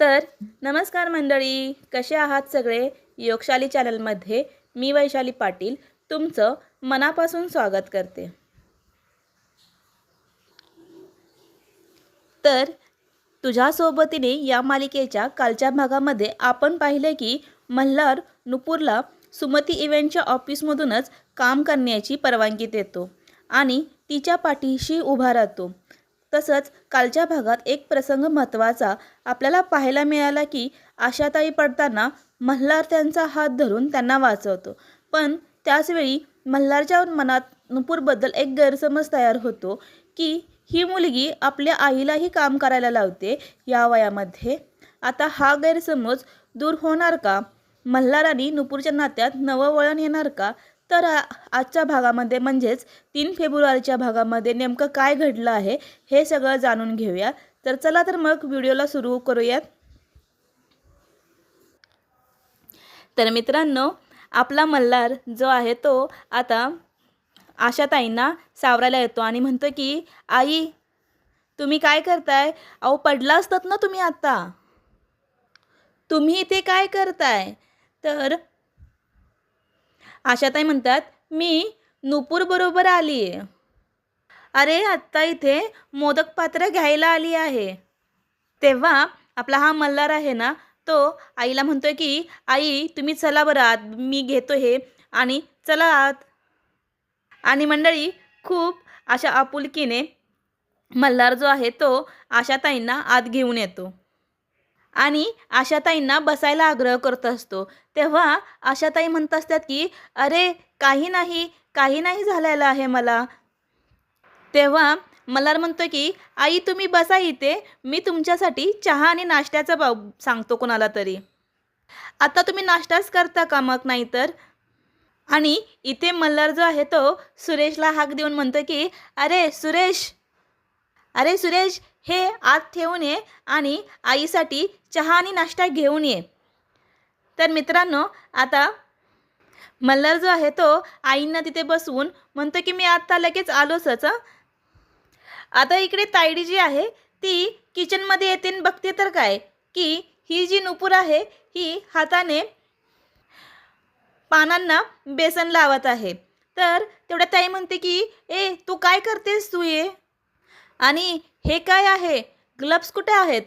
तर नमस्कार मंडळी, कसे आहात सगळे? योगशाली चॅनलमध्ये मी वैशाली पाटील तुमचं मनापासून स्वागत करते। तर तुझ्या सोबतीने या मालिकेच्या कालच्या भागामध्ये आपण पाहिले की मल्हार नुपूरला सुमती इव्हेंटच्या ऑफिसमधूनच काम करण्याची परवानगी देतो आणि तिच्या पाठीशी उभा राहतो। तसंच कालच्या भागात एक प्रसंग महत्त्वाचा आपल्याला पाहायला मिळाला की आशाताई पडताना मल्हार त्यांचा हात धरून त्यांना वाचवतो, पण त्याचवेळी मल्हारच्या मनात नुपूरबद्दल एक गैरसमज तयार होतो की ही मुलगी आपल्या आईलाही काम करायला लावते या वयामध्ये। आता हा गैरसमज दूर होणार का? मल्हार आणि नुपूरच्या नात्यात नवं वळण येणार का? तर आजच्या भागामध्ये म्हणजेच 3 फेब्रुवारीच्या भागामध्ये नेमकं काय घडलं आहे हे सगळं जाणून घेऊया। तर चला तर मग व्हिडिओला सुरू करूयात। तर मित्रांनो, आपला मल्हार जो आहे तो आता आशाताईंना सावरायला येतो आणि म्हणतो की आई, तुम्ही काय करताय? अहो पडला असतात ना तुम्ही आता, तुम्ही इथे काय करताय? तर आशाताई म्हणतात, मी नुपूर बरोबर आली आहे। अरे आत्ता इथे मोदक पात्र घ्यायला आली आहे। तेव्हा आपला हा मल्हार आहे ना, तो आईला म्हणतोय की आई तुम्ही चला बरं आत, मी घेतो हे आणि चला आत। आणि मंडळी खूप अशा आपुलकीने मल्हार जो आहे तो आशाताईंना आत घेऊन येतो आणि आशाताईंना बसायला आग्रह करत असतो। तेव्हा आशाताई म्हणत असतात की अरे काही नाही झालेलं आहे मला। तेव्हा मल्हार म्हणतो की आई तुम्ही बसा इथे, मी तुमच्यासाठी चहा आणि नाश्त्याचा सांगतो कोणाला तरी। आता तुम्ही नाश्ताच करता का मग? नाही तर? आणि इथे मल्हार जो आहे तो सुरेशला हाक देऊन म्हणतो की अरे सुरेश हे आत ठेवून ये आणि आईसाठी चहा आणि नाश्ता घेऊन ये। तर मित्रांनो, आता मल्हार जो आहे तो आईंना तिथे बसवून म्हणतो की मी आता लगेच आलोच। आता इकडे तायडी जी आहे ती किचनमध्ये येते आणि बघते तर काय की ही जी नुपूर आहे ही हाताने पानांना बेसन लावत आहे। तर तेवढ्या ताई म्हणते की ए तू काय करतेस, तू ये। आणि हे काय आहे? ग्लव्स कुठे आहेत?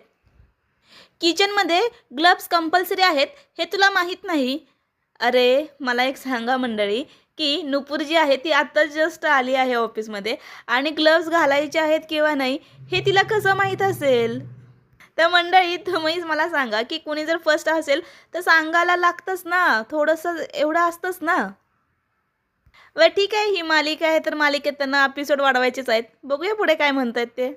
किचनमध्ये ग्लव्स कंपल्सरी आहेत हे तुला माहीत नाही? अरे मला एक सांगा मंडळी की नुपूर जी आहे ती आता जस्ट आली आहे ऑफिसमध्ये आणि ग्लव्स घालायचे आहेत किंवा नाही हे तिला कसं माहीत असेल? तर मंडळी तुम्हीच मला सांगा की कोणी जर फर्स्ट असेल तर सांगायला लागतंच ना, थोडंसं एवढं असतंच ना। बरं ठीक आहे, ही मालिका आहे तर मालिकेत त्यांना एपिसोड वाढवायचेच आहेत, बघूया पुढे काय म्हणतात ते।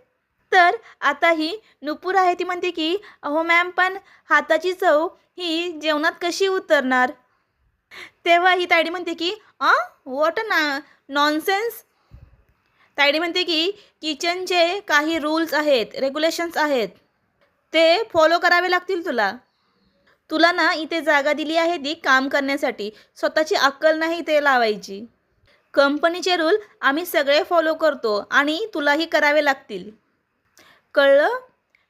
तर आता ही नुपूर आहे ती म्हणते की अहो मॅम, पण हाताची चव ही जेवणात कशी उतरणार? तेव्हा ही तायडी म्हणते की व्हॉट नॉनसेन्स। तायडी म्हणते की किचनचे काही रूल्स आहेत, रेग्युलेशन्स आहेत, ते फॉलो करावे लागतील तुला। तुला ना इथे जागा दिली आहे ती काम करण्यासाठी, स्वतःची अक्कल नाही ते लावायची। कंपनीचे रूल आम्ही सगळे फॉलो करतो आणि तुलाही करावे लागतील, कळलं?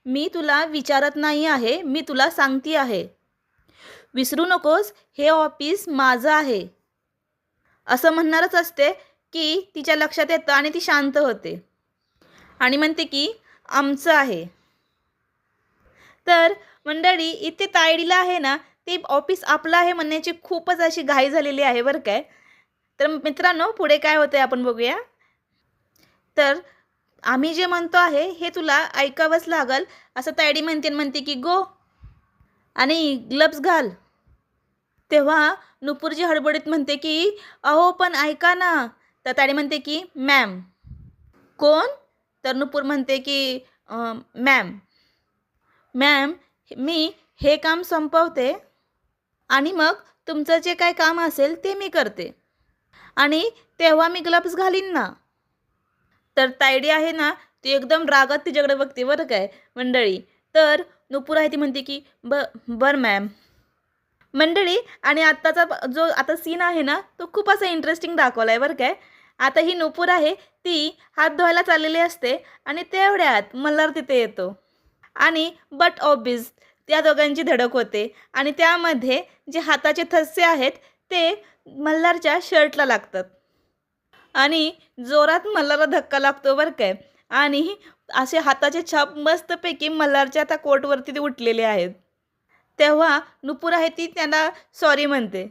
मी तुला विचारत नाही आहे, मी तुला सांगती आहे। विसरू नकोस, हे ऑफिस माझं आहे। असं म्हणणारच असते की तिच्या लक्षात येतं आणि ती शांत होते आणि म्हणते की आमचं आहे। तर मंडळी इथे तायडीला आहे ना ते ऑफिस आपलं आहे म्हणण्याची खूपच अशी घाई झालेली आहे बरं काय। तर मित्रांनो, पुढे काय होते आपण बघूया। तर आम्ही जे म्हणतो आहे हे तुला ऐकावंच लागल असं तायडी म्हणते की गो आणि ग्लव्स घाल। तेव्हा नुपूरजी हडबडीत म्हणते की अहो पण ऐका ना। तर तायडी म्हणते की मॅम। कोण? तर नुपूर म्हणते की मॅम मी हे काम संपवते आणि मग तुमचं जे काय काम असेल ते मी करते आणि तेव्हा मी ग्लव्स घालीन ना। तर तायडी आहे ना ती एकदम रागात तिच्याकडे बघते बरं काय मंडळी। तर नुपूर आहे ती म्हणते की बरं मॅम। मंडळी आणि आत्ताचा जो आता सीन आहे ना तो खूप असा इंटरेस्टिंग दाखवला आहे बरं काय। आता ही नुपूर आहे ती हात धुवायला चाललेली असते आणि तेवढ्यात मल्हार तिथे येतो आणि बट ऑब्वियस त्या दोघांची धडक होते आणि त्यामध्ये जे हाताचे ठसे आहेत ते मल्हारच्या शर्टला लागतात आणि जोरात मल्हारला धक्का लागतो बरं काय. आणि असे हाताचे छाप मस्तपैकी मल्हारच्या त्या कोटवरती ते उठलेले आहेत. तेव्हा नुपूर आहे ती त्यांना सॉरी म्हणते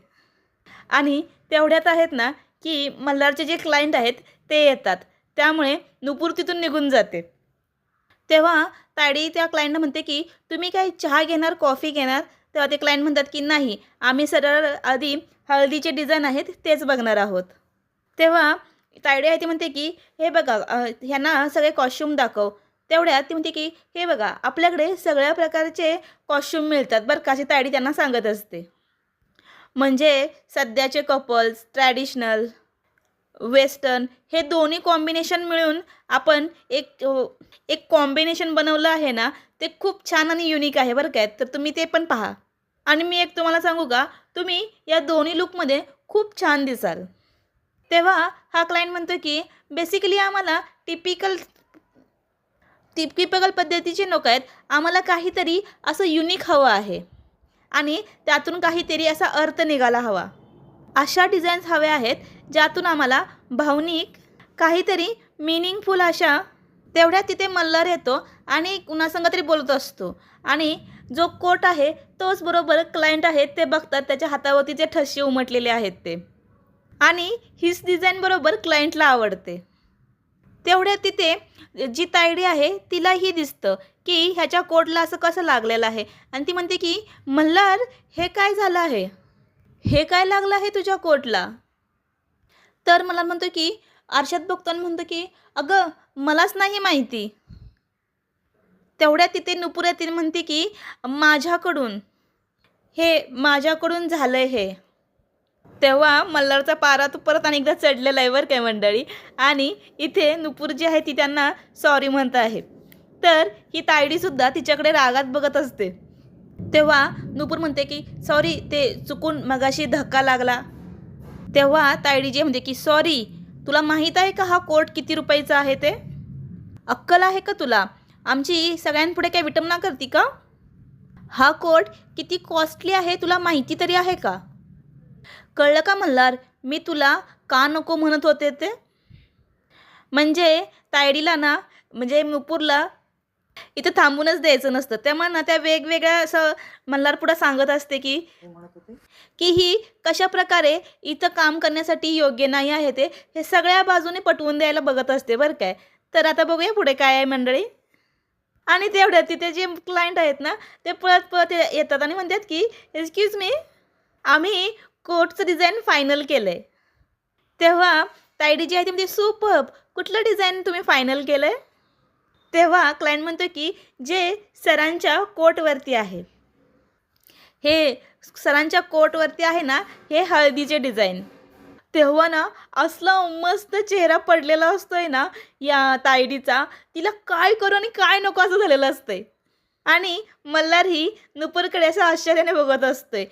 आणि तेवढ्यात आहेत ना की मल्हारचे जे क्लायंट आहेत ते येतात. त्यामुळे नुपूर तिथून निघून जाते. तेव्हा तायडी त्या क्लायंटला म्हणते की तुम्ही काय चहा घेणार, कॉफी घेणार? तेव्हा ते क्लायंट म्हणतात की नाही, आम्ही सरळ आधी हळदीचे डिझाईन आहेत तेच बघणार आहोत. तेव्हा तायडी आहे ती म्हणते की हे बघा ह्यांना सगळे कॉस्ट्यूम दाखव. तेवढ्यात ती म्हणते की हे बघा आपल्याकडे सगळ्या प्रकारचे कॉस्ट्यूम मिळतात बरं का, अशी तायडी त्यांना सांगत असते. म्हणजे सध्याचे कपल्स, ट्रॅडिशनल, वेस्टर्न हे दोन्ही कॉम्बिनेशन मिळून आपण एक कॉम्बिनेशन बनवलं आहे ना, ते खूप छान आणि युनिक आहे बरं काय. तर तुम्ही ते पण पहा. आणि मी एक तुम्हाला सांगू का, तुम्ही या दोन्ही लुकमध्ये खूप छान दिसाल. तेव्हा हा क्लायंट म्हणतो की बेसिकली आम्हाला टिपिकल पद्धतीचे नको आहेत, आम्हाला काहीतरी असं युनिक हवं आहे आणि त्यातून काहीतरी असा अर्थ निघाला हवा. अशा डिझाईन्स हव्या आहेत ज्यातून आम्हाला भावनिक काहीतरी मीनिंगफुल अशा. तेवढ्यात तिथे मल्हार येतो आणि कुणासंग तरी बोलत असतो आणि जो कोट आहे तोच बरोबर क्लायंट आहेत ते बघतात, त्याच्या हातावरती जे ठसे उमटलेले आहेत ते, आणि हीच डिझाईन बरोबर क्लायंटला आवडते. तेवढ्यात तिथे जी तायडी आहे तिलाही दिसतं की ह्याच्या कोटला असं कसं लागलेलं आहे आणि ती म्हणते की मल्हार हे काय झालं आहे, हे काय लागलं आहे तुझ्या कोटला? तर मला म्हणतो की आरशात बघतो आणि म्हणतो की अगं मलाच नाही माहिती. तेवढ्यात तिथे नुपूर येते म्हणते की माझ्याकडून झालं हे. तेव्हा मल्हारचा पारा तो परत आणि एकदा चढलेला आहे बरं काय मंडळी. आणि इथे नुपूर जी आहे ती त्यांना सॉरी म्हणत आहे. तर ही तायडीसुद्धा तिच्याकडे रागात बघत असते. तेव्हा नुपूर म्हणते की सॉरी, ते चुकून मगाशी धक्का लागला. तेव्हा तायडी जे म्हणते की सॉरी, तुला माहीत आहे का हा कोट किती रुपयाचा आहे ते? अक्कल आहे का तुला? आमची सगळ्यांपुढे काय विटंबना करते का? हा कोट किती कॉस्टली आहे तुला माहिती तरी आहे का? कळलं का मल्हार, मी तुला का नको म्हणत होते ते? म्हणजे तायडीला ना, म्हणजे नुपूरला इथं थांबूनच द्यायचं नसतं. त्यामुळे ना त्या वेगवेगळ्या असं मल्हार पुढं सांगत असते की ही कशा प्रकारे इथं काम करण्यासाठी योग्य नाही आहे ते, हे सगळ्या बाजूने पटवून द्यायला बघत असते बरं काय. तर आता बघूया पुढे काय आहे मंडळी. आणि तेवढ्यात तिथे जे क्लायंट आहेत ना ते पळत पळत येतात आणि म्हणतात की एक्सक्यूज मी, आम्ही कोटचं डिझाईन फायनल केलं आहे. तेव्हा तायडी जी आहे ती म्हणजे सुपर्ब, कुठलं डिझाईन तुम्ही फायनल केलं आहे? तेव्हा क्लायंट म्हणतो की जे सरांच्या कोटवरती आहे, हे सरांच्या कोटवरती आहे ना, हे हळदीचे डिझाईन. तेव्हा ना असला मस्त चेहरा पडलेला असतोय ना या तायडीचा, तिला काय करू आणि काय नको असं झालेलं असतंय. आणि मल्हार ही नुपूरकडे असं आश्चर्याने बघत असतोय.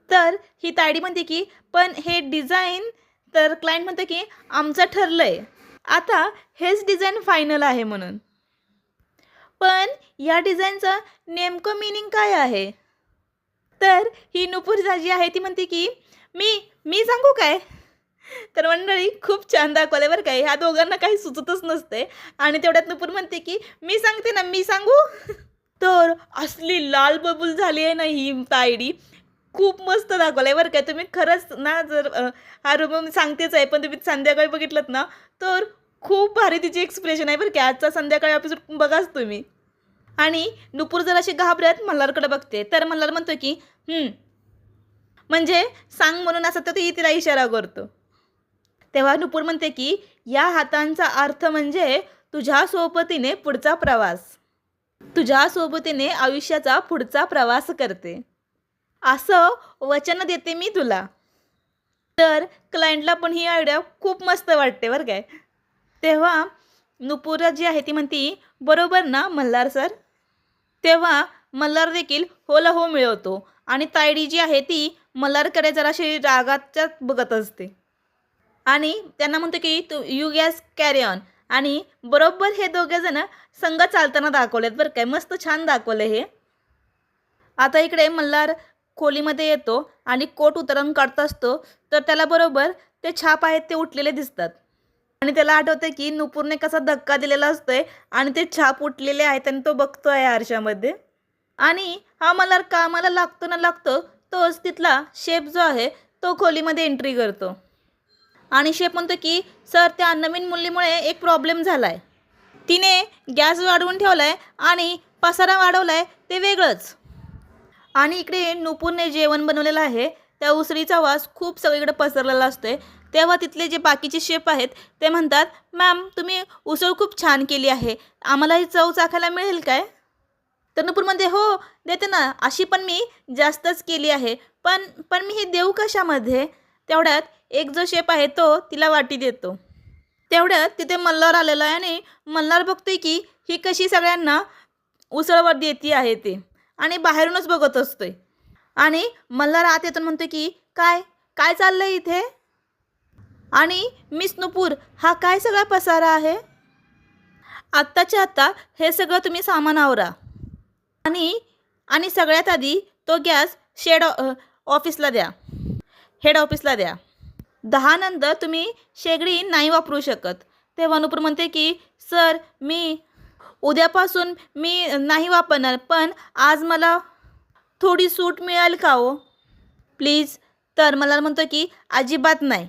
तर ही तायडी म्हणते की पण हे डिझाईन, तर क्लायंट म्हणते की आमचं ठरलं आहे आता हेच डिझाईन फायनल आहे म्हणून. पण या डिझाईनचं नेमकं मीनिंग काय आहे? तर ही नुपूर जी आहे ती म्हणते की मी सांगू काय? तर मंडळी खूप छान दाखवलं बरं काय. ह्या दोघांना काही सुचतच नसते आणि तेवढ्यात नुपूर म्हणते की मी सांगते ना, मी सांगू. तर असली लाल बबूल झाली आहे ना ही तायडी, खूप मस्त दाखवलं आहे बरं काय. तुम्ही खरंच ना, जर हा रूम मी सांगतेच आहे पण तुम्ही संध्याकाळी बघितलं ना तर खूप भारी तिची एक्सप्रेशन आहे बरं काय. आजचा संध्याकाळी एपिसोड बघाच तुम्ही. आणि नुपूर जर अशी घाबरत मल्हारकडे बघते तर मल्हार म्हणतो की म्हणजे सांग म्हणून असं तर ती तिला इशारा करतो. तेव्हा नुपूर म्हणते की या हातांचा अर्थ म्हणजे तुझ्या सोबतीने पुढचा प्रवास, तुझ्या सोबतीने आयुष्याचा पुढचा प्रवास करते असं वचन देते मी तुला. तर क्लायंटला पण ही आयडिया खूप मस्त वाटते बरं काय. तेव्हा नुपूर जी आहे ती म्हणती बरोबर ना मल्हार सर. तेव्हा मल्हार देखील होला हो मिळवतो आणि तायडी जी आहे ती मल्हारकडे जराशी रागाच्यात बघत असते आणि त्यांना म्हणतो की तू यू गॅस कॅरी ऑन. आणि बरोबर हे दोघे जण संघ चालताना दाखवलेत बरं काय. मस्त छान दाखवलं हे. आता इकडे मल्हार खोलीमध्ये येतो आणि कोट उतरवून काढत असतो, तर त्याला बरोबर ते छाप आहेत ते उठलेले दिसतात आणि त्याला आठवतं की नुपूरने कसा धक्का दिलेला असतोय आणि ते छाप उठलेले आहेत आणि तो बघतोय आरशामध्ये. आणि हा मल्हार कामाला लागतो ना लागतो तोच तिथला शेफ जो आहे तो खोलीमध्ये एंट्री करतो आणि शेफ म्हणतो की सर, त्या नवीन मुलीमुळे एक प्रॉब्लेम झाला आहे. तिने गॅस वाढवून ठेवला आहे आणि पसारा वाढवला आहे ते वेगळंच. आणि इकडे नुपूरने जेवण बनवलेलं आहे, त्या उसळीचा वास खूप सगळीकडे पसरलेला असतोय. तेव्हा तिथले जे बाकीचे शेफ आहेत ते म्हणतात, मॅम तुम्ही उसळ खूप छान केली आहे, आम्हाला ही चव चाखायला मिळेल काय? तर नुपूर म्हणते, हो देते ना, अशी पण मी जास्तच केली आहे, पण पण मी हे देऊ कशामध्ये? तेवढ्यात एक जो शेफ आहे तो तिला वाटी देतो. तेवढ्यात तिथे मल्हार आलेला आहे आणि मल्हार बघतोय की ही कशी सगळ्यांना उसळवर देती आहे ते आणि बाहेरूनच बघत असतोय. आणि मल्हार आत येतो म्हणतो की काय काय चाललंय इथे? आणि मिस नुपूर, हा काय सगळा पसारा आहे? आत्ताच्या आत्ता हे सगळं तुम्ही सामान आवरा आणि आणि सगळ्यात आधी तो गॅस ऑफिसला द्या, हेड ऑफिसला द्या. 10 नंतर तुम्ही शेगडी नाही वापरू शकत. तेव्हा नुपूर म्हणते की सर, उद्यापासून मी नाही वापरणार, पण आज मला थोडी सूट मिळेल का हो प्लीज? तर मला म्हणतो की अजिबात नाही.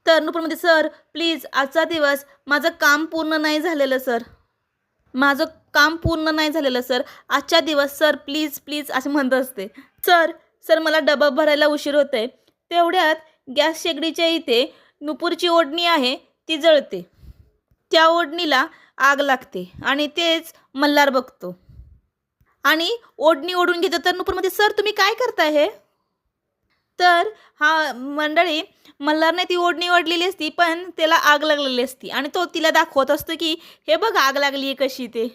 तर नुपूर म्हणते, सर प्लीज, आजचा दिवस माझं काम पूर्ण नाही झालेलं सर, माझं काम पूर्ण नाही झालेलं सर, आजच्या दिवस सर प्लीज प्लीज असं म्हणत असते. सर सर मला डबा भरायला उशीर होत आहे. तेवढ्यात गॅस शेगडीच्या इथे नुपूरची ओढणी आहे ती जळते. त्या ओढणीला आग लागते आणि तेच मल्हार बघतो आणि ओढणी ओढून घेतो. तर नुपूर म्हणते, सर तुम्ही काय करताय हे? तर हा मंडळी, मल्हारने ती ओढणी ओढलेली असती पण त्याला आग लागलेली असती आणि तो तिला दाखवत असतो की हे बघ आग लागली आहे कशी ते,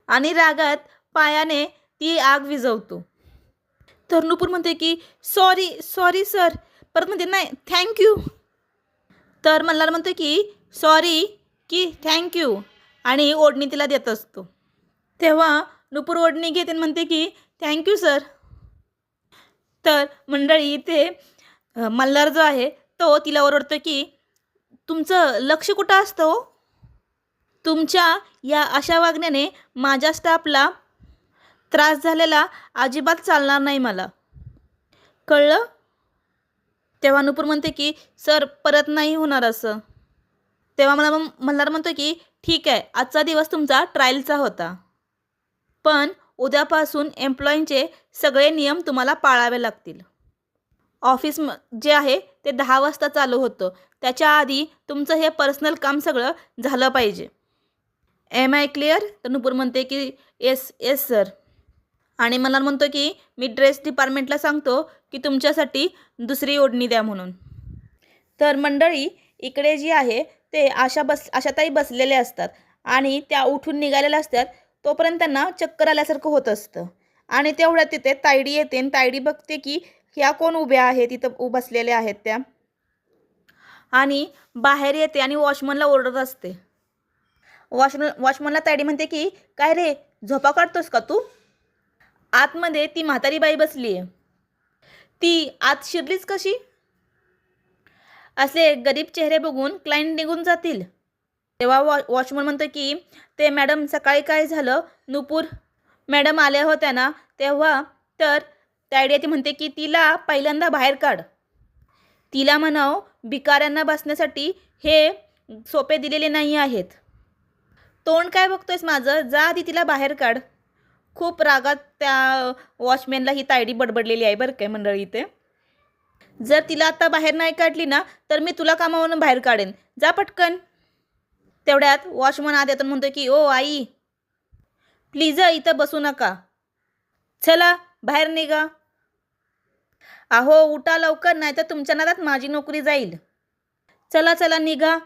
आणि रागात पायाने ती आग विझवतो. तर नुपूर म्हणते की सॉरी सॉरी सर, परत म्हणते नाही थँक्यू. तर मल्हार म्हणतो की सॉरी की थँक्यू आणि ओढणी तिला देत असतो. तेव्हा नुपूर ओढणी घेते आणि म्हणते की थँक्यू सर. तर मंडळी इथे मल्हार जो आहे तो तिला ओरडतो की तुमचं लक्ष कुठं असतं हो? तुमच्या या अशा वागण्याने माझ्या स्टाफला त्रास झालेला अजिबात चालणार नाही मला, कळलं? तेव्हा नुपूर म्हणते की सर परत नाही होणार असं. तेव्हा मल्हार म्हणतो की ठीक आहे, आजचा दिवस तुमचा ट्रायलचा होता, पण उद्यापासून एम्प्लॉईंचे सगळे नियम तुम्हाला पाळावे लागतील. ऑफिस जे आहे ते 10 वाजता चालू होतं, त्याच्या आधी तुमचं हे पर्सनल काम सगळं झालं पाहिजे. Am I clear? तर नुपूर म्हणते की येस येस सर. आणि मल्हार म्हणतो की मी ड्रेस डिपार्टमेंटला सांगतो की तुमच्यासाठी दुसरी ओढणी द्या म्हणून. तर मंडळी इकडे जी आहे ते आशाताई बसलेले असतात आणि त्या उठून निघालेल्या असतात. तोपर्यंत त्यांना चक्कर आल्यासारखं होत असतं आणि तेवढ्यात तिथे तायडी येते आणि तायडी बघते की ह्या कोण उभ्या आहेत, तिथं बसलेल्या आहेत त्या, आणि बाहेर येते आणि वॉचमनला ओरडत असते. वॉचमनला तायडी म्हणते की काय रे, झोपा काढतोस का तू? आतमध्ये ती म्हातारी बाई बसली आहे, ती आत शिरलीच कशी? असे गरीब चेहरे बघून क्लायंट निघून जातील. तेव्हा वॉचमन म्हणतो की ते मॅडम सकाळी काय झालं, नुपूर मॅडम आल्या होत्या ना तेव्हा. तर तायडी ती म्हणते की तिला पहिल्यांदा बाहेर काढ, तिला म्हणाव भिकाऱ्यांना बसण्यासाठी हे सोपे दिलेले नाही आहेत. तोंड काय बघतोयस माझं, जा आधी तिला बाहेर काढ. खूप रागात त्या वॉचमॅनला ही तायडी बडबडलेली आहे बरं काय मंडळी इथे. जर तिला आता बाहेर नाही काढली ना तर मी तुला कामावरून बाहेर काढेन, जा पटकन. तेवढ्यात वॉचमन आत येतो म्हणतो की ओ आई प्लीज इथं बसू नका, चला बाहेर निघा. अहो उठा लवकर, नाही तर तुमच्या नादात माझी नोकरी जाईल, चला चला निघा.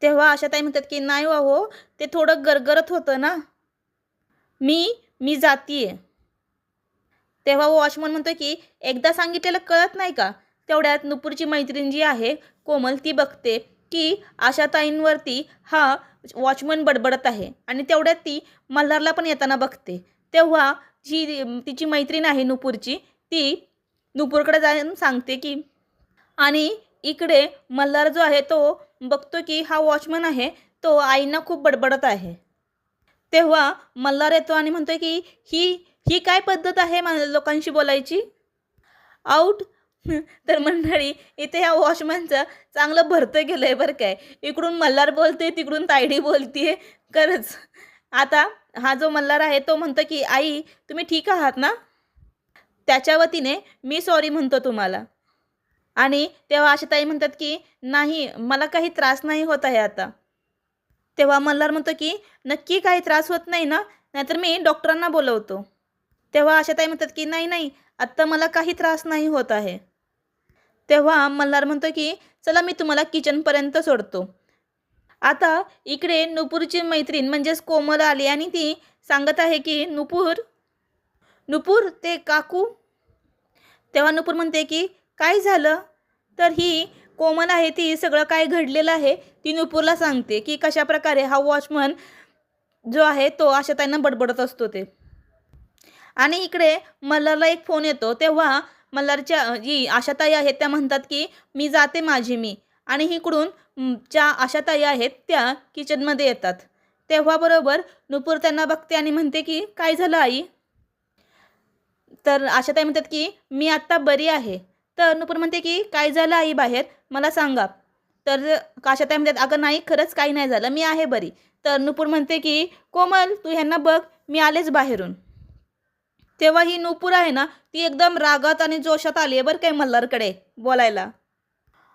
तेव्हा आशाताई म्हणतात की नाही हो, ते थोडं गरगरत होतं ना, मी जातीये. तेव्हा वॉचमन म्हणतो की एकदा सांगितलेलं कळत नाही का? तेवढ्यात नुपूरची मैत्रीण जी आहे कोमल ती बघते की आशाताईंवरती हा वॉचमन बडबडत आहे आणि तेवढ्यात ती मल्हारला पण येताना बघते. तेव्हा जी तिची मैत्रीण आहे नुपूरची, ती नुपूरकडे जाऊन सांगते की आणि इकडे मल्हार जो आहे तो बघतो की हा वॉचमन आहे तो आईंना खूप बडबडत आहे. तेव्हा मल्हार येतो आणि म्हणतो की ही ही काय पद्धत आहे लोकांशी बोलायची? आऊट. तर मंडळी इथे ह्या वॉचमनचं चांगलं भरतं गेलं आहे बरं काय. इकडून मल्हार बोलते, तिकडून तायडी बोलते. खरंच. आता हा जो मल्हार आहे तो म्हणतो की आई तुम्ही ठीक आहात ना? त्याच्या वतीने मी सॉरी म्हणतो तुम्हाला. आणि तेव्हा आशाताई म्हणतात की नाही मला काही त्रास नाही होत आहे आता. तेव्हा मल्हार म्हणतो की नक्की काही त्रास होत नाही ना? नाहीतर मी डॉक्टरांना बोलवतो. तेव्हा आशाताई म्हणतात की नाही नाही आत्ता मला काही त्रास नाही होत आहे. तेव्हा मल्हार म्हणतो की चला मी तुम्हाला किचनपर्यंत सोडतो. आता इकडे नुपूरची मैत्रीण म्हणजेच कोमल आली आणि ती सांगत आहे की नुपूर नुपूर ते काकू. तेव्हा नुपूर म्हणते की काय झालं? तर ही कोमल आहे ती सगळं काय घडलेलं आहे ती नुपूरला सांगते की कशाप्रकारे हा वॉचमन जो आहे तो आशाताईंना बडबडत असतो ते. आणि इकडे मल्हारला एक फोन येतो. तेव्हा मल्हारच्या जी आशाताई आहेत त्या म्हणतात की मी जाते माझी मी. आणि इकडून ज्या आशाताई आहेत त्या किचनमध्ये येतात. तेव्हा बरोबर नुपूर त्यांना बघते आणि म्हणते की काय झालं आई? तर आशाताई म्हणतात की मी आत्ता बरी आहे. तर नुपूर म्हणते की काय झालं आई बाहेर मला सांगा. तर आशाताई म्हणतात अगं नाही खरंच काही नाही झालं मी आहे बरी. तर नुपूर म्हणते की कोमल तू ह्यांना बघ मी आलेच बाहेरून. तेव्हा ही नुपूर आहे ना ती एकदम रागात आणि जोशात आली आहे बरं काय मल्हारकडे बोलायला.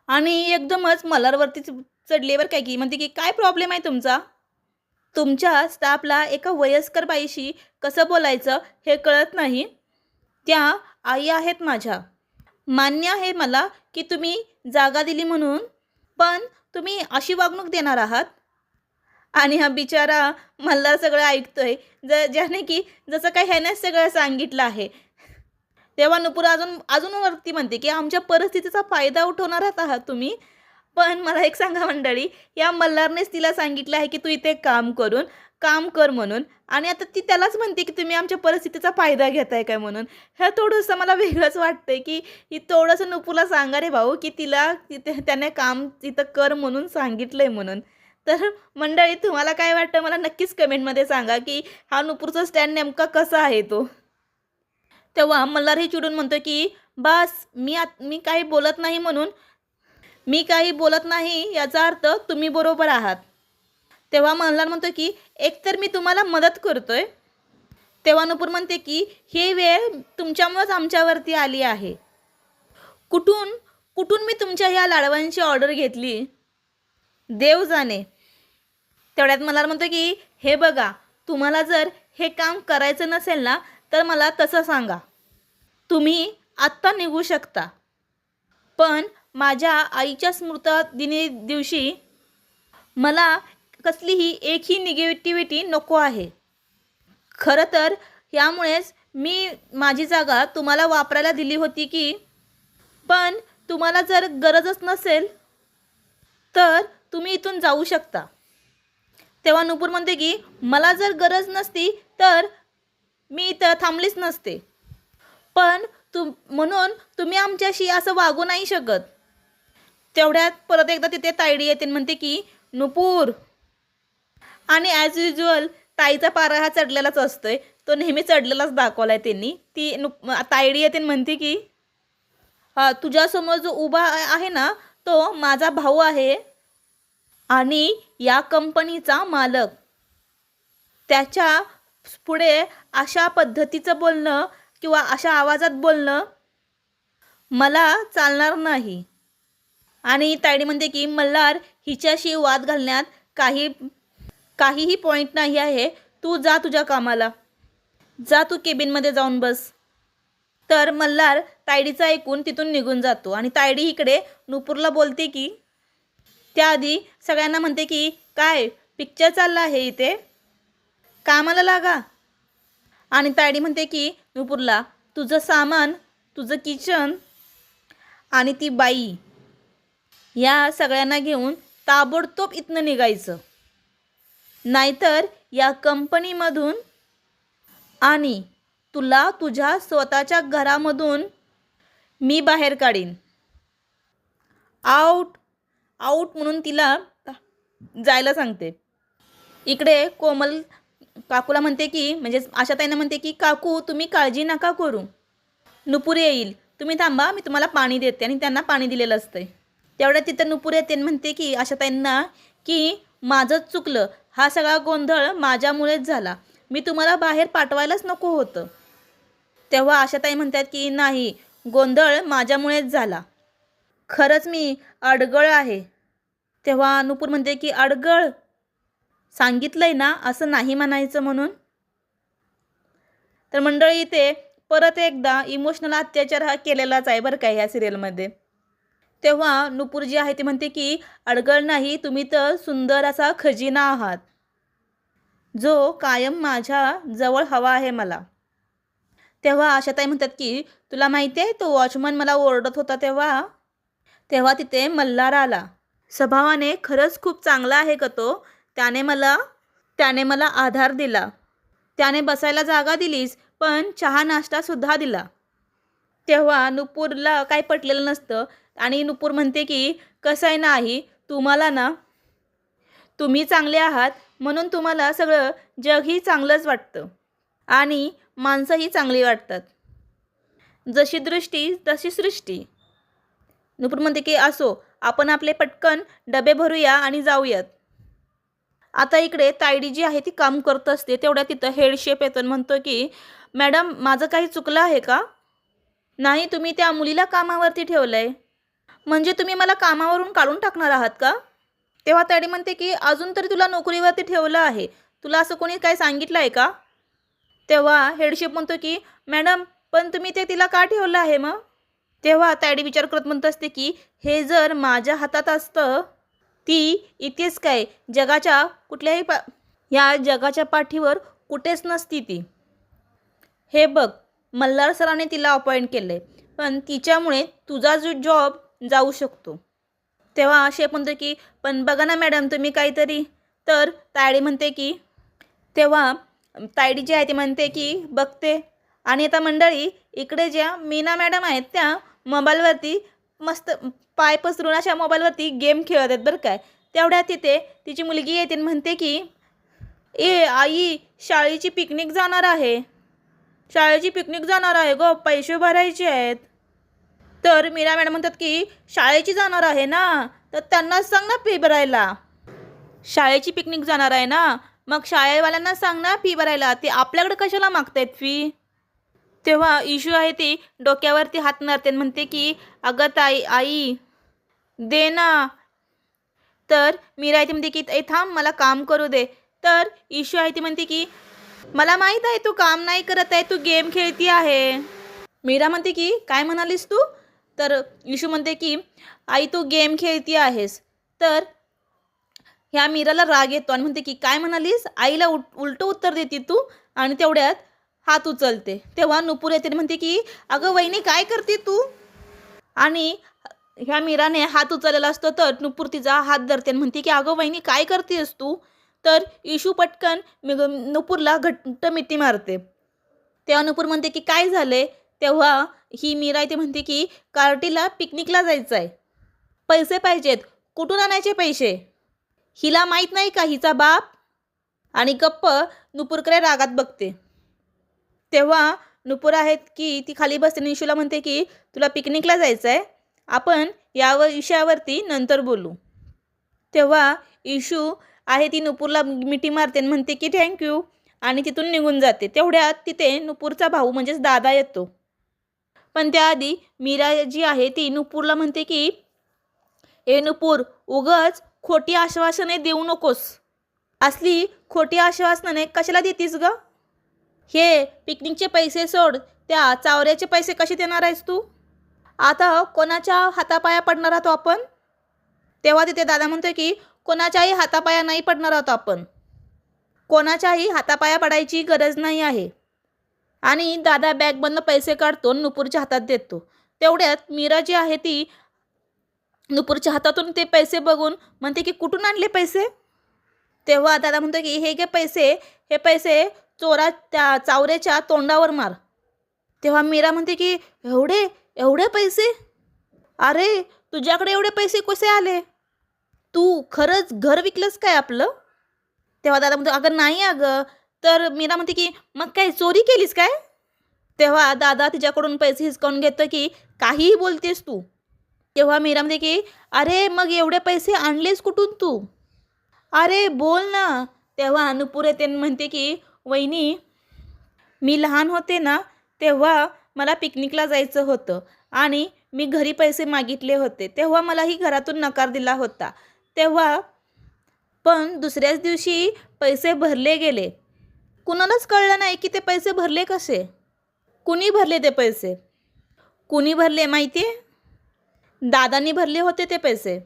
आणि एकदमच मल्हारवरती चढली आहे बरं काय की म्हणते की काय प्रॉब्लेम आहे तुमचा? तुमच्या स्टाफला एका वयस्कर बाईशी कसं बोलायचं हे कळत नाही. त्या आई आहेत माझ्या. मान्य आहे मला की तुम्ही जागा दिली म्हणून, पण तुम्ही अशी वागणूक देणार आहात? आणि हा बिचारा मल्हार सगळं ऐकतोय ज्याने की जसं काही ह्यानेच सगळं सांगितलं आहे. तेव्हा नुपूर अजून अजून वरती म्हणते की आमच्या परिस्थितीचा फायदा उठवणारच आहात तुम्ही. पण मला एक सांगा मंडळी, या मल्हारनेच तिला सांगितलं आहे की तू इथे काम कर म्हणून आणि आता ती त्यालाच म्हणते की तुम्ही आमच्या परिस्थितीचा फायदा घेताय काय म्हणून. हे थोडंसं मला वेगळंच वाटतंय की ही थोडंसं नुपूरला सांगा रे भाऊ की तिला तिथे त्याने काम तिथं कर म्हणून सांगितलंय म्हणून. तर मंडळी तुम्हाला काय वाटतं मला नक्कीच कमेंटमध्ये सांगा की हा नुपूरचा स्टँड नेमका कसा आहे तो. तेव्हा मल्हार हे चिडून म्हणतो की बस मी काही बोलत नाही म्हणून मी काही बोलत नाही याचा अर्थ तुम्ही बरोबर आहात. तेव्हा मल्हार म्हणतो की एकतर मी तुम्हाला मदत करतोय. तेव्हा नुपूर म्हणते की ही वेळ तुमच्यामुळेच आमच्यावरती आली आहे. कुठून कुठून मी तुमच्या ह्या लाडवांची ऑर्डर घेतली देव जाणे. तेवढ्यात मल्हार म्हणतो की हे बघा तुम्हाला जर हे काम करायचं नसेल ना तर मला तसं सांगा. तुम्ही आत्ता निघू शकता. पण माझ्या आईच्या स्मृतिदिनी दिवशी मला कसलीही एकही निगेटिव्हिटी नको आहे. खरं तर यामुळेच मी माझी जागा तुम्हाला वापरायला दिली होती की पण तुम्हाला जर गरजच नसेल तर तुम्ही इथून जाऊ शकता. तेव्हा नुपूर म्हणते की मला जर गरज नसती तर मी इथं थांबलीच नसते. पण म्हणून तुम्ही आमच्याशी असं वागू नाही शकत. तेवढ्यात परत एकदा तिथे तायडी येते म्हणते की नुपूर. आणि ॲज युज्युअल ताईचा पारा हा चढलेलाच असतोय. तो नेहमी चढलेलाच दाखवला आहे त्यांनी. ती तायडी येते म्हणते की तुझ्यासमोर जो उभा आहे ना तो माझा भाऊ आहे आणि या कंपनीचा मालक. त्याच्या पुढे अशा पद्धतीचं बोलणं किंवा अशा आवाजात बोलणं मला चालणार नाही. आणि तायडी म्हणते की मल्हार हिच्याशी वाद घालण्यात काहीही पॉईंट नाही आहे. तू जा तुझ्या कामाला. जा तू केबिनमध्ये जाऊन बस. तर मल्हार तायडीचं ऐकून तिथून निघून जातो आणि तायडी इकडे नुपूरला बोलते की त्याआधी सगळ्यांना म्हणते की काय पिक्चर चालला आहे इथे कामाला लागा. आणि तायडी म्हणते की नुपूरला तुझं सामान तुझं किचन आणि ती बाई या सगळ्यांना घेऊन ताबडतोब इथनं निघायचं. नाहीतर या कंपनीमधून आणि तुला तुझ्या स्वतःच्या घरामधून मी बाहेर काढीन. आऊट आऊट म्हणून तिला जायला सांगते. इकडे कोमल काकूला म्हणते की म्हणजे आशाताईंना म्हणते की काकू तुम्ही काळजी नका करू, नुपूर येईल, तुम्ही थांबा, मी तुम्हाला पाणी देते. आणि त्यांना पाणी दिलेलं असतंय. तेवढ्या तिथं नुपूर येते आणि म्हणते की आशाताईंना की माझंच चुकलं, हा सगळा गोंधळ माझ्यामुळेच झाला, मी तुम्हाला बाहेर पाठवायलाच नको होतं. तेव्हा आशाताई म्हणतात की नाही, गोंधळ माझ्यामुळेच झाला, खरंच मी अडगळ आहे. तेव्हा नुपूर म्हणते की अडगळ, सांगितलंय ना असं नाही म्हणायचं म्हणून. तर मंडळी इथे परत एकदा इमोशनल अत्याचार हा केलेलाच आहे बरं काय ह्या सिरियलमध्ये. तेव्हा नुपूर जी आहे ती म्हणते की अडगळ नाही, तुम्ही तर सुंदर असा खजिना आहात, जो कायम माझ्या जवळ हवा आहे मला. तेव्हा आशाताई म्हणतात की तुला माहिती आहे तो वॉचमन मला ओरडत होता तेव्हा तेव्हा तिथे मल्हार आला. स्वभावाने खरंच खूप चांगला आहे का तो, त्याने मला आधार दिला, त्याने बसायला जागा दिलीच, पण चहा नाश्तासुद्धा दिला. तेव्हा नुपूरला काही पटलेलं नसतं आणि नुपूर म्हणते की कसं आहे ना आई, तुम्हाला ना तुम्ही चांगले आहात म्हणून तुम्हाला सगळं जगही चांगलंच वाटतं आणि माणसंही चांगली वाटतात, जशी दृष्टी तशी सृष्टी. नुपूर म्हणते की असो, आपण आपले पटकन डबे भरूया आणि जाऊयात. आता इकडे तायडी जी आहे ती काम करत असते. तेवढ्या तिथं हेड शेफ येतो आणि म्हणतो की मॅडम माझं काही चुकलं आहे का? नाही, तुम्ही त्या मुलीला कामावरती ठेवलं आहे. म्हणजे तुम्ही मला कामावरून काढून टाकणार आहात का? तेव्हा तायडी म्हणते की अजून तरी तुला नोकरीवरती ठेवलं आहे, तुला असं कोणी काय सांगितलं आहे का? तेव्हा हेडशेफ म्हणतो की मॅडम पण तुम्ही ते तिला का ठेवलं आहे मग? तेव्हा तायडी विचार करत म्हणत असते की हे जर माझ्या हातात असतं, ती इथेच काय जगाच्या कुठल्याही या जगाच्या पाठीवर कुठेच नसती ती. हे बघ, मल्हार सराने तिला अपॉइंट केलं आहे, पण तिच्यामुळे तुझा जो जॉब जाऊ शकतो. तेव्हा शेफ म्हणतो की पण बघा ना मॅडम तुम्ही काहीतरी. तर तायडी म्हणते की तेव्हा तायडी जी आहे ती म्हणते की बघते. आणि आता मंडळी इकडे ज्या मीना मॅडम आहेत त्या मोबाईलवरती मस्त पाय पसरून अशा मोबाईलवरती गेम खेळत आहेत बरं काय. तेवढ्या तिथे तिची मुलगी येते आणि म्हणते की ए आई, शाळेची पिकनिक जाणार आहे, शाळेची पिकनिक जाणार आहे गो, पैसे भरायचे आहेत. तर मीरा मॅडम म्हणतात की शाळेची जाणार आहे ना, तर त्यांनाच सांग ना फी भरायला. शाळेची पिकनिक जाणार आहे ना, मग शाळेवाल्यांना सांग ना फी भरायला, ते आपल्याकडे कशाला मागतायत फी. तेव्हा इशू आहे ती डोक्यावरती हात मारते आणि म्हणते की अगं आई दे ना. तर मीरा आहे ती म्हणते की ए थांब मला काम करू दे. तर इशू आहे ती म्हणते की मला माहीत आहे तू काम नाही करत आहे, तू गेम खेळती आहे. मीरा म्हणते की काय म्हणालीस तू? तर इशू म्हणते की आई तू गेम खेळती आहेस. तर ह्या मीराला राग येतो आणि म्हणते की काय म्हणालीस, आईला उलटं उत्तर देते तू. आणि तेवढ्यात हात उचलते. तेव्हा नुपूर येते म्हणते की अगं वहिनी काय करते तू. आणि ह्या मीराने हात उचललेला असतो तर नुपूर तिचा हात धरते आणि म्हणते की अगं वहिनी काय करतेस तू. तर इशू पटकन नुपूरला घट्ट मिठी मारते. तेव्हा नुपूर म्हणते की काय झाले. तेव्हा ही मीरा इथे म्हणते की कार्टीला पिकनिकला जायचं आहे, पैसे पाहिजेत, कुठून आणायचे पैसे, हिला माहीत नाही का हिचा बाप. आणि गप्प नुपूरकडे रागात बघते. तेव्हा नुपूर आहेत की ती खाली बसते आणि इशूला म्हणते की तुला पिकनिकला जायचं आहे, आपण या विषयावरती नंतर बोलू. तेव्हा इशू आहे ती नुपूरला मिठी मारते आणि म्हणते की थँक्यू आणि तिथून निघून जाते. तेवढ्यात तिथे नुपूरचा भाऊ म्हणजेच दादा येतो. पण त्याआधी मीरा जी आहे ती नुपूरला म्हणते की ए नुपूर, उगाच खोटी आश्वासने देऊ नकोस, असली खोटी आश्वासने कशाला देतीस ग. हे पिकनिकचे पैसे सोड, त्या चावऱ्याचे पैसे कसे देणार आहेस तू. आता कोणाच्या हातापाया पडणार आहोत आपण. तेव्हा तिथे दादा म्हणतोय की कोणाच्याही हातापाया नाही पडणार आहोत आपण, कोणाच्याही हातापाया पडायची गरज नाही आहे. आणि दादा बॅगमधनं पैसे काढतो, नुपूरच्या हातात देतो. तेवढ्यात मीरा जी आहे ती नुपूरच्या हातातून ते पैसे बघून म्हणते की कुठून आणले पैसे. तेव्हा दादा म्हणतो की हे घे पैसे, हे पैसे त्या चावऱ्याच्या तोंडावर मार, तेव्हा मीरा म्हणते की एवढे एवढे पैसे? अरे तुझ्याकडे एवढे पैसे कसे आले? तू खरंच घर विकलंस काय आपलं? तेव्हा दादा म्हणतो अगं नाही अगं. तर मीरा म्हणते की मग काय चोरी केलीस काय? तेव्हा दादा तिच्याकडून पैसे हिसकावून घेतो की काहीही बोलतेस तू. तेव्हा मीरा म्हणते की अरे मग एवढे पैसे आणलेस कुठून तू? अरे बोल ना. तेव्हा अनुपूर येते आणि म्हणते की वहिनी मी लहान होते ना तेव्हा मला पिकनिकला जायचं होतं आणि मी घरी पैसे मागितले होते. तेव्हा मलाही घरातून नकार दिला होता. तेव्हा पण दुसऱ्याच दिवशी पैसे भरले गेले. कुणालाच कळलं नाही की ते पैसे भरले कसे? कुणी भरले ते पैसे? कुणी भरले माहिती आहे? दादांनी भरले होते ते पैसे.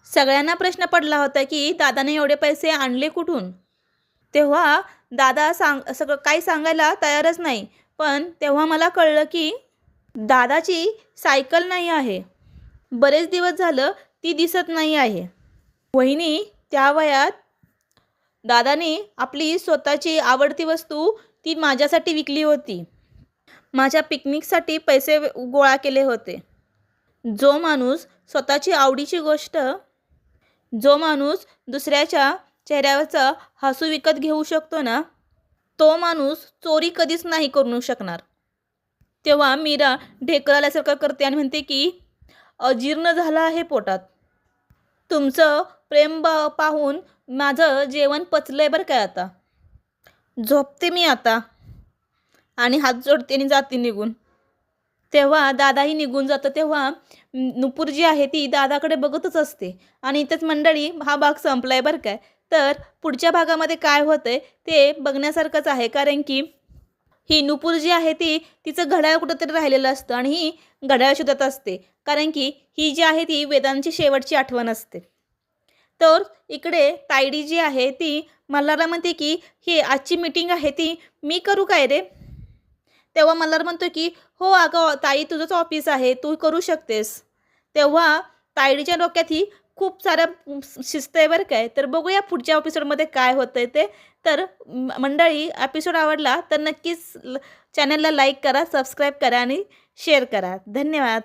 सगळ्यांना प्रश्न पडला होता की दादाने एवढे पैसे आणले कुठून? तेव्हा दादा सगळं काही सांगायला तयारच नाही. पण तेव्हा मला कळलं की दादाची सायकल नाही आहे. बरेच दिवस झालं ती दिसत नाही आहे. वहिनी त्या वयात दादाने आपली स्वतःची आवडती वस्तू ती माझ्यासाठी विकली होती. माझ्या पिकनिकसाठी पैसे गोळा केले होते. जो माणूस स्वतःची आवडीची गोष्ट, जो माणूस दुसऱ्याच्या चेहऱ्यावरचं हसू विकत घेऊ शकतो ना, तो माणूस चोरी कधीच नाही करू शकणार. तेव्हा मीरा ढेकर आल्यासारखं करते आणि म्हणते की अजीर्ण झालं आहे पोटात. तुमचं प्रेम पाहून माझं जेवण पचलंय बरं काय आता. झोपते मी आता. आणि हात जोडते आणि जाते निघून. तेव्हा दादाही निघून जातं. तेव्हा नुपूर जी आहे ती दादाकडे बघतच असते. आणि इथेच मंडळी हा भाग संपलाय बरं काय. तर पुढच्या भागामध्ये काय होतंय ते बघण्यासारखंच आहे. कारण की ही नुपूर जी आहे ती तिचं घड्याळ कुठंतरी राहिलेलं असतं आणि ही घड्याळ शोधत असते. कारण की ही जी आहे ती वेदांची शेवटची आठवण असते. तर इकडे तायडी जी आहे ती मल्हारला म्हणते की ही आजची मीटिंग आहे ती मी करू काय रे? तेव्हा मल्हार म्हणतो की हो अगं ताई तुझंच ऑफिस आहे, तू करू शकतेस. तेव्हा तायडीच्या डोक्यात ही खूप साऱ्या शिस्त आहे बरं काय. तर बघूया पुढच्या एपिसोडमध्ये काय होतं आहे ते. तर मंडळी एपिसोड आवडला तर नक्कीच चॅनलला लाईक करा, सबस्क्राईब करा आणि शेअर करा. धन्यवाद.